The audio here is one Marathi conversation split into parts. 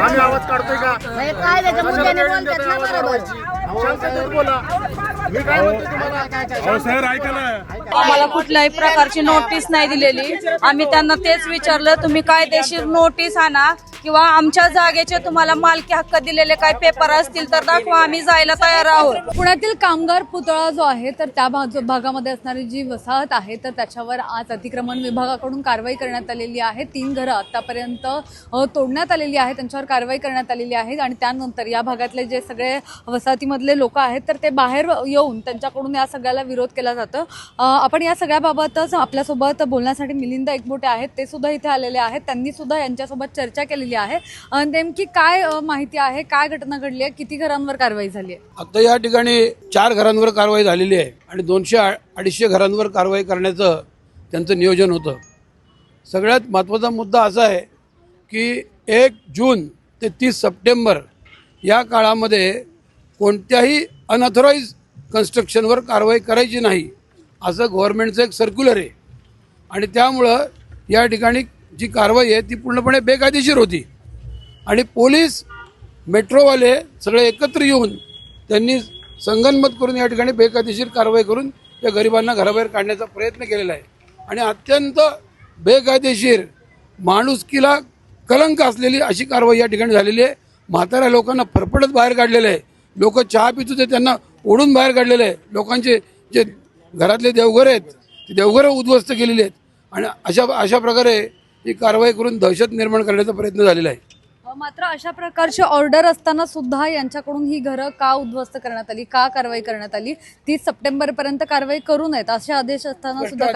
आम्ही आवाज काढतोय का? काय त्याच्या मुद्द्याने बोलतात ना बरोबर. शांततेत बोला. मी काय म्हणतो तुम्हाला? सर ऐका ना. आम्हाला कुठल्याही प्रकारची नोटीस नाही दिलेली. आम्ही त्यांना तेच विचारलं, तुम्ही कायदेशीर नोटीस आणा किंवा आमच्या जागेचे तुम्हाला मालकी हक्क दिलेले काय पेपर असतील तर दाखवा, आम्ही जायला तयार आहोत. पुण्यातील कामगार पुतळा जो आहे तर त्या भागामध्ये असणारी जी वसाहत आहे तर त्याच्यावर आज अतिक्रमण विभागाकडून कारवाई करण्यात आलेली आहे. 3 घरं आतापर्यंत तोडण्यात आलेली आहे, त्यांच्यावर कारवाई करण्यात आलेली आहे आणि त्यानंतर या भागातले जे सगळे वसाहतीमधले लोक आहेत तर ते बाहेर येऊन त्यांच्याकडून या सगळ्याला विरोध केला जातो. आपण या सगळ्याबाबतच आपल्यासोबत बोलण्यासाठी मिलिंद एकबोटे आहेत, ते सुद्धा इथे आलेले आहेत. त्यांनी सुद्धा यांच्यासोबत चर्चा केलेली आहे. नेमकी काय माहिती आहे, काय घटना घडली आहे, किती घरांवर कारवाई झाली आहे? आता या ठिकाणी 4 घरांवर कारवाई झालेली आहे आणि 200-250 घरांवर कारवाई करण्याचं त्यांचं नियोजन होतं. सगळ्यात महत्त्वाचा मुद्दा असा आहे की 1 जून ते 30 सप्टेंबर या काळामध्ये कोणत्याही अनऑथराईज कन्स्ट्रक्शनवर कारवाई करायची नाही असं गव्हर्नमेंटचं एक सर्क्युलर आहे आणि त्यामुळं या ठिकाणी जी कारवाई आहे ती पूर्णपणे बेकायदेशीर होती आणि पोलीस मेट्रोवाले सगळे एकत्र येऊन त्यांनी संगनमत करून या ठिकाणी बेकायदेशीर कारवाई करून या गरिबांना घराबाहेर काढण्याचा प्रयत्न केलेला आहे आणि अत्यंत बेकायदेशीर माणुसकीला कलंक असलेली अशी कारवाई या ठिकाणी झालेली आहे. म्हाताऱ्या लोकांना फरफडत बाहेर काढलेलं आहे. लोक चहा पित होते त्यांना ओढून बाहेर काढलेलं आहे. लोकांचे जे घरातले देवघर आहेत ते देवघरं उद्ध्वस्त केलेली आहेत आणि अशा प्रकारे ही कारवाई करून दहशत निर्माण करण्याचा प्रयत्न झालेला आहे. मात्र अशा प्रकारची ऑर्डर असताना सुद्धा यांच्याकडून ही घरं का उद्ध्वस्त करण्यात आली, का कारवाई करण्यात आली? 30 सप्टेंबर पर्यंत कारवाई करू नयेत असे आदेश असताना सुद्धा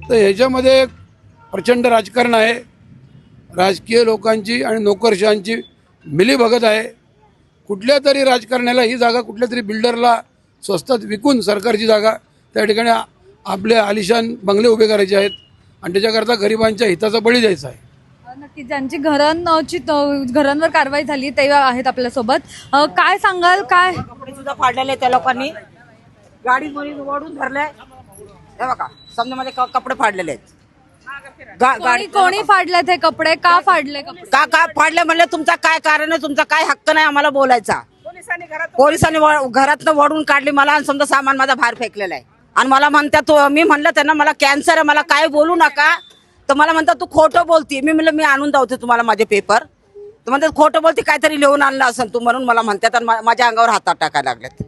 तर ह्याच्यामध्ये प्रचंड राजकारण आहे. राजकीय लोकांची आणि नोकरशाहांची मिलीभगत आहे. कुठल्या तरी राजकारण्याला ही जागा कुठल्या तरी बिल्डरला स्वस्तात विकून सरकारची जागा त्या ठिकाणी आपले आलिशान बंगले उभे करायचे आहेत आणि त्याच्याकरता गरिबांच्या हिताचा बळी द्यायचा आहे. नक्की ज्यांची घरांवर कारवाई झाली ते आहेत आपल्यासोबत. काय सांगाल, काय कपडे सुद्धा फाडलेले त्या लोकांनी, गाडी ओढून धरले. हे बघा समजामध्ये कपडे फाडलेले आहेत. कोणी फाडलेत हे कपडे, का फाडले कपडे? का फाडले म्हणले? तुमचा काय कारण आहे? तुमचा काय हक्क नाही आम्हाला बोलायचा. पोलिसांनी घरातनं वडून काढली मला आणि समजा सामान माझा बाहेर फेकलेला आहे आणि मला म्हणतात, मी म्हणलं त्यांना मला कॅन्सर आहे, मला काय बोलू नका. तर मला म्हणतात तू खोटं बोलती. मी म्हणलं मी आणून दावते तुम्हाला माझे पेपर. तर म्हणतात खोटं बोलते, काहीतरी लिहून आणलं असेल तू म्हणून मला म्हणतात आणि माझ्या अंगावर हातात टाकायला लागलेत.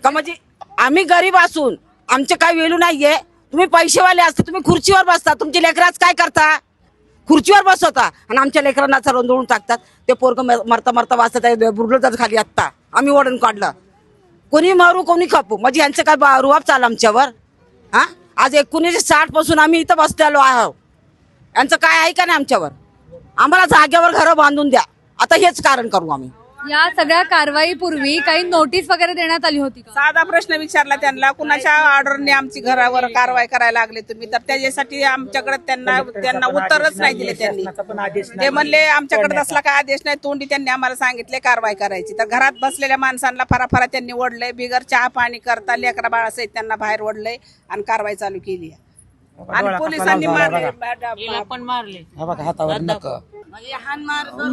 का म्हणजे आम्ही गरीब असून आमचे काय वेलू नाहीये. तुम्ही पैसेवाले असते, तुम्ही खुर्चीवर बसता, तुमची लेकराच काय करता? खुर्चीवर बसवता आणि आमच्या लेकरांना रोंदळून टाकतात. ते पोरग मरता मरता वाचतात बुरलतात खाली. आत्ता आम्ही ओढून काढलं. कोणी मारू कोणी कापू, म्हणजे यांचं काय रुबाब चाल आमच्यावर? हा, आज 1960 पासून आम्ही इथं बसलेलो आहोत. यांचं काय आहे का नाही आमच्यावर? आम्हाला जागेवर घरं बांधून द्या. आता हेच कारण करू आम्ही. या सगळ्या कारवाईपूर्वी काही नोटीस वगैरे देण्यात आली होती का? साधा प्रश्न विचारला त्यांना, कुणाच्या ऑर्डरने आमची घरावर कारवाई करायला लागले तुम्ही? तर त्याच्यासाठी आमच्याकडे त्यांना उत्तरच नाही दिले त्यांनी. ते म्हणले आमच्याकडे तसला काय आदेश नाही. तोंडी त्यांनी आम्हाला सांगितले कारवाई करायची. तर घरात बसलेल्या माणसांना फराफरा त्यांनी ओढलंय. बिगर चहा पाणी करता लेकरा बाळासहित त्यांना बाहेर ओढलंय आणि कारवाई चालू केली आहे. आणि पोलिसांनी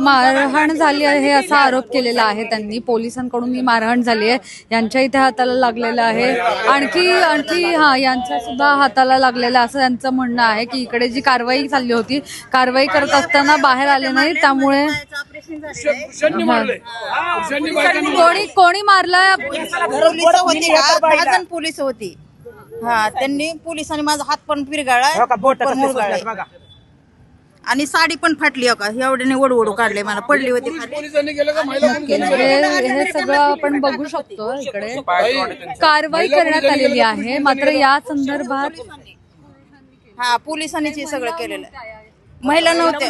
मारहाण झाली आहे असा आरोप केलेला आहे त्यांनी. पोलिसांकडून ही मारहाण झाली आहे. यांच्या इथे हाताला लागलेलं आहे. आणखी यांच्या सुद्धा हाताला लागलेलं असं त्यांचं म्हणणं आहे की इकडे जी कारवाई चालली होती, कारवाई करत असताना बाहेर आले नाही, त्यामुळे कोणी मारलं? पोलीस होती. हा, त्यांनी पोलिसांनी माझा हात पण पिरगाळा आणि साडी पण फाटली. का एवढ्याने ओढू काढले, मला पडली होती. हे सगळं आपण बघू शकतो. इकडे कारवाई करण्यात आलेली आहे. मात्र या संदर्भात हा पोलिसांनीच हे सगळं केलेलं. महिला नव्हते,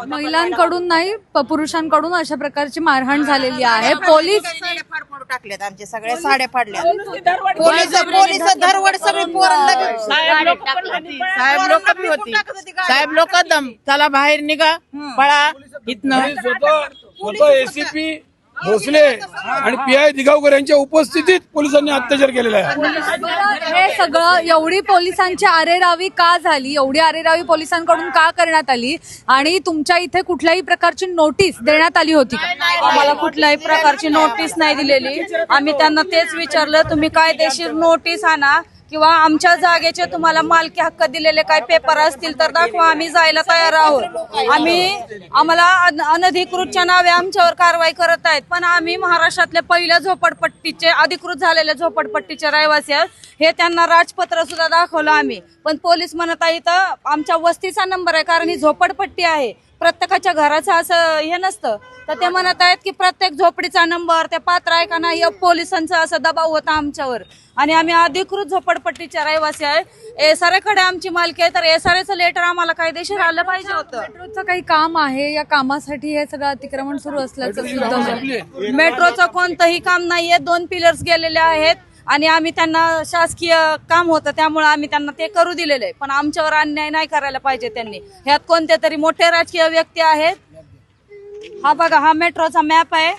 महिलांकडून नाही पुरुषांकडून अशा प्रकारची मारहाण झालेली आहे. पोलीस फाडफाडू टाकल्यात, आमच्या सगळ्या साड्या फाडल्या. पोलीस धरवड सगळी पोरांना. साहेब लोक दम चला बाहेर निघा, पळा इथनं. स्वतः एसीपी भोसले आणि PI दिगावकर यांच्या उपस्थितीत पोलिसांनी अत्याचार केलेला आहे. हे सगळं एवढी पोलिसांची आरेरावी का झाली, एवढी आरेरावी पोलिसांकडून का करण्यात आली आणि तुमच्या इथे कुठल्याही प्रकारची नोटीस देण्यात आली होती का? आम्हाला कुठल्याही प्रकारची नोटीस नाही दिलेली. आम्ही त्यांना तेच विचारलं, तुम्ही कायदेशीर नोटीस आणा किंवा आमच्या जागेचे तुम्हाला मालकी हक्क दिलेले काय पेपर असतील तर दाखवा, आम्ही जायला तयार आहोत. आम्हाला अनधिकृतच्या नावे आमच्यावर कारवाई करत आहेत, पण आम्ही महाराष्ट्रातल्या पहिल्या झोपडपट्टीचे अधिकृत झालेल्या झोपडपट्टीचे रहिवासी आहोत. हे त्यांना राजपत्र सुद्धा दाखवलं आम्ही, पण पोलीस म्हणत आहे इथं आमच्या वस्तीचा नंबर आहे, कारण ही झोपडपट्टी आहे, प्रत्येकाच्या घराचं असं हे नसतं. तर ते म्हणत आहेत की प्रत्येक झोपडीचा नंबर ते पात्र आहे का नाही, पोलिसांचा असा दबाव होता आमच्यावर. आणि आम्ही अधिकृत झोपडपट्टीच्या रहिवासी आहे. SRA आमची मालकी आहे, तर SRAचं लेटर आम्हाला कायदेशीर आलं पाहिजे होतं. मेट्रोचं काही काम आहे, या कामासाठी हे सगळं अतिक्रमण सुरू असल्याचं सुद्धा मेट्रोचं कोणतंही काम नाहीये. 2 पिलर्स गेलेले आहेत आणि आम्ही त्यांना शासकीय काम होतं त्यामुळे आम्ही त्यांना ते करू दिलेलं आहे, पण आमच्यावर अन्याय नाही करायला पाहिजे त्यांनी. ह्यात कोणते तरी मोठे राजकीय व्यक्ती आहेत. हा बघा, हा मेट्रोचा मॅप आहे,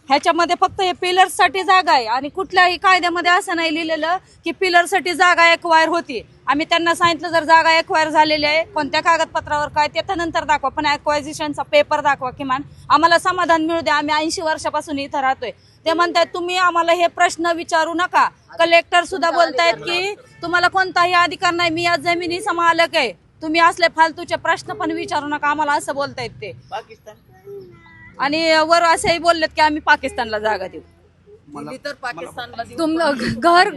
ह्याच्यामध्ये फक्त हे पिलर्स साठी जागा आहे आणि कुठल्याही कायद्यामध्ये असं नाही लिहिलेलं की पिलर साठी जागा एक्वायर होती. आम्ही त्यांना सांगितलं जर जागा एक्वायर झालेली आहे कोणत्या कागदपत्रावर काय ते तर नंतर दाखवा, पण एक्वायझिशनचा पेपर दाखवा, किमान आम्हाला समाधान मिळू द्या. आम्ही 80 वर्षापासून इथं राहतोय. ते म्हणतायत तुम्ही आम्हाला हे प्रश्न विचारू नका. कलेक्टर सुद्धा बोलतायत की तुम्हाला कोणताही अधिकार नाही, मी या जमिनीचा मालक आहे, तुम्ही असले फालतूचे प्रश्न पण विचारू नका आम्हाला, असं बोलतायत ते. आणि वर असेही बोललेत की आम्ही पाकिस्तानला जागा देऊ. तर पाकिस्तानला घर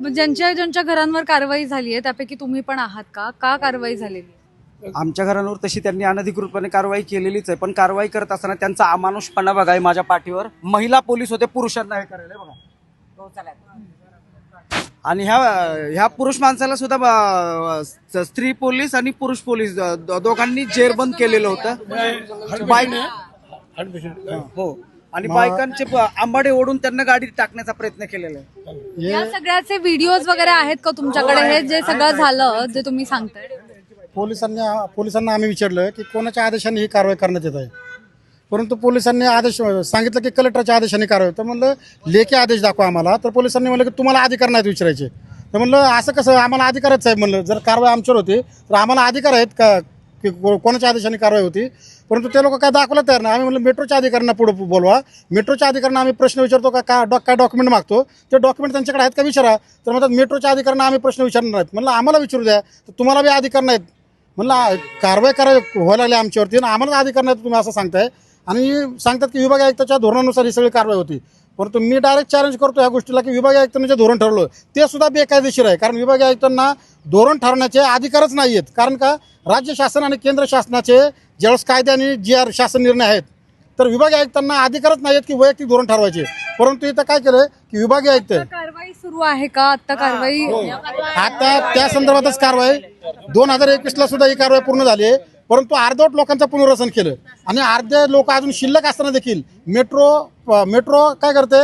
ज्यांच्या घरांवर कारवाई झाली आहे त्यापैकी तुम्ही पण आहात का कारवाई झालेली? आमच्या घरांवर तशी त्यांनी अनधिकृतपणे कारवाई केलेलीच आहे, पण कारवाई करत असताना त्यांचा अमानुषपणा बघा आहे माझ्या पाठीवर. महिला पोलीस होते, पुरुषांना हे करायला बघा. आणि ह्या पुरुष माणसाला सुद्धा स्त्री पोलीस आणि पुरुष पोलीस दोघांनी जेरबंद केलेलं होतं. हो, आणि बायकांचे आंबाडे ओढून त्यांना गाडीत टाकण्याचा प्रयत्न केलेला आहे. या सगळ्याचे व्हिडिओज वगैरे आहेत का तुमच्याकडे? हे जे सगळं झालं जे तुम्ही सांगताय, पोलिसांना आम्ही विचारलं की कोणाच्या आदेशाने ही कारवाई करण्यात येत आहे, परंतु पोलिसांनी आदेश सांगितलं की कलेक्टरच्या आदेशाने कारवाई. तर म्हणलं लेखी आदेश दाखवा आम्हाला. तर पोलिसांनी म्हणलं की तुम्हाला अधिकार नाहीत विचारायचे. तर म्हणलं असं कसं, आम्हाला अधिकार आहेत साहेब. म्हणलं जर कारवाई आमच्यावर होती तर आम्हाला अधिकार आहेत का की कोणाच्या आदेशाने कारवाई होती, परंतु ते लोक काय दाखवलं तयार नाही. आम्ही म्हणलं मेट्रोच्या अधिकाऱ्यांना पुढे बोलवा, मेट्रोच्या अधिकाऱ्यांना आम्ही प्रश्न विचारतो का काय डॉक्युमेंट मागतो, ते डॉक्युमेंट त्यांच्याकडे आहेत का विचारा. तर म्हणतात मेट्रोच्या अधिकाऱ्यांना आम्ही प्रश्न विचारणार नाहीत. म्हणलं आम्हाला विचारू द्या, तर तुम्हाला बी अधिकार नाहीत. म्हणलं कारवाई व्हायला लागली आमच्यावरती आणि आम्हाला अधिकार नाहीत तुम्ही असं सांगताय. आणि सांगतात की विभागीय आयुक्ताच्या धोरणानुसार ही सगळी कारवाई होती, परंतु मी डायरेक्ट चॅलेंज करतो या गोष्टीला की विभागीय आयुक्तांनी जे धोरण ठरवलं ते सुद्धा बेकायदेशीर आहे. कारण विभागीय आयुक्तांना धोरण ठरवण्याचे अधिकारच नाही आहेत. कारण का राज्य शासन आणि केंद्र शासनाचे ज्यावेळेस कायदे आणि GR शासन निर्णय आहेत, तर विभागीय आयुक्तांना अधिकारच नाही आहेत की वैयक्तिक धोरण ठरवायचे. परंतु इथं काय केलं की विभागीय आयुक्त कारवाई सुरू आहे का आता? कारवाई आता त्या संदर्भातच कारवाई 2021ला सुद्धा ही कारवाई पूर्ण झाली आहे, परंतु अर्धवट लोकांचं पुनर्वसन केलं आणि अर्धे लोक अजून शिल्लक असताना देखील मेट्रो काय करते,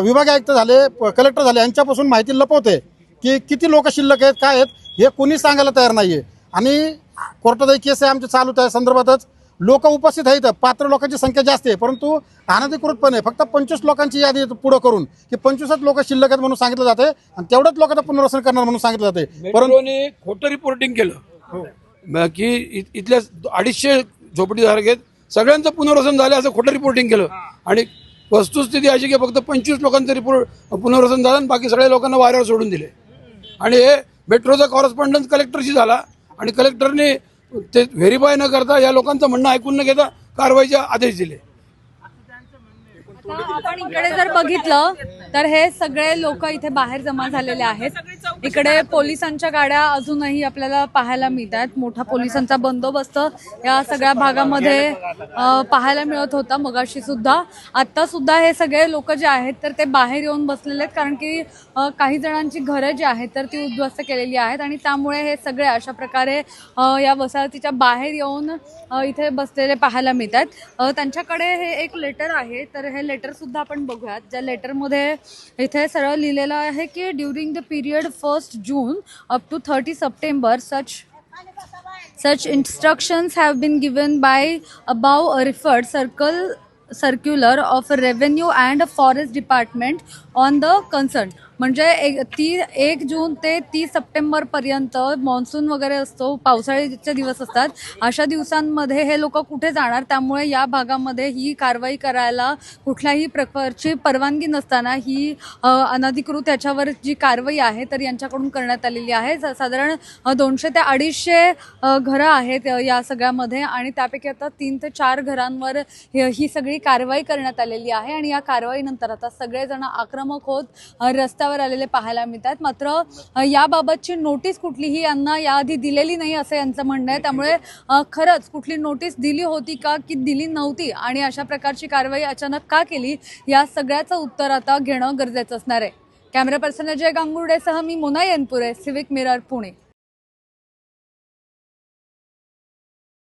विभागीय आयुक्त झाले, कलेक्टर झाले, यांच्यापासून माहिती लपवते की किती लोक शिल्लक आहेत, काय आहेत, हे कोणी सांगायला तयार नाहीये. आणि कोर्टातही केस आहे आमचे चालू त्या संदर्भातच. लोक उपस्थित आहेत, पात्र लोकांची संख्या जास्त आहे, परंतु अनधिकृतपणे फक्त 25 लोकांची यादी पुढे करून की 25 लोक शिल्लक आहेत म्हणून सांगितलं जाते आणि तेवढ्याच लोकांचं पुनर्वसन करणार म्हणून सांगितलं जाते. परंतु खोटं रिपोर्टिंग केलं की इथल्या 250 झोपडीधारक आहेत, सगळ्यांचं पुनर्वसन झालं असं खोटं रिपोर्टिंग केलं. आणि वस्तुस्थिती अशी की फक्त 25 लोकांचं पुनर्वसन झालं आणि बाकी सगळ्या लोकांना वाऱ्यावर सोडून दिले. आणि हे मेट्रोचा कॉरेस्पॉन्डन्स कलेक्टरशी झाला आणि कलेक्टरने ते व्हेरीफाय न करता या लोकांचं म्हणणं ऐकून न घेता कारवाईचे आदेश दिले. आपण इकडे जर बघितलं तर हे सगळे लोक इथे बाहेर जमा झालेले आहेत. इकडे पोलिसांच्या गाड्या अजूनही आपल्याला पाहायला मिळतात. मोठा पोलिसांचा बंदोबस्त या सगळ्या भागामध्ये पाहायला मिळत होता मगाशी सुद्धा. आता सुद्धा हे सगळे लोक जे आहेत तर ते बाहेर येऊन बसलेले आहेत, कारण की काही जणांची घरं जी आहेत तर ती उद्ध्वस्त केलेली आहेत आणि त्यामुळे हे सगळे अशा प्रकारे या वसाहतीच्या बाहेर येऊन इथे बसलेले पाहायला मिळतात. त्यांच्याकडे हे एक लेटर आहे, तर हे लेटर सुद्धा आपण बघूयात. ज्या लेटरमध्ये इथे सरळ लिहिलेलं आहे की during the period 1 June up to 30 September such instructions have been given by above referred circular of revenue and forest department on the concern. म्हणजे 1 जून ते 30 सप्टेंबरपर्यंत मान्सून वगैरे असतो, पावसाळ्याचे दिवस असतात. अशा दिवसांमध्ये हे लोक कुठे जाणार? त्यामुळे या भागामध्ये ही कारवाई करायला कुठल्याही प्रकारची परवानगी नसताना ही अनधिकृत याच्यावर जी कारवाई आहे तर यांच्याकडून करण्यात आलेली आहे. साधारण 200 ते 250 घरं आहेत या सगळ्यामध्ये आणि त्यापैकी आता 3 ते 4 घरांवर ही सगळी कारवाई करण्यात आलेली आहे. आणि या कारवाईनंतर आता सगळेजण आक्रमक होत रस्त्यावर आलेले पाहायला मिळतात. मात्र याबाबतची नोटीस कुठलीही यांना याआधी दिलेली नाही असं यांचं म्हणणं आहे. त्यामुळे खरंच कुठली नोटीस दिली होती का की दिली नव्हती आणि अशा प्रकारची कारवाई अचानक का केली या सगळ्याचं उत्तर आता घेणं गरजेचं असणार आहे. कॅमेरा पर्सन अजय गांगुर्डेसह मी मोना येनपुरे, सिविक मिरर, पुणे.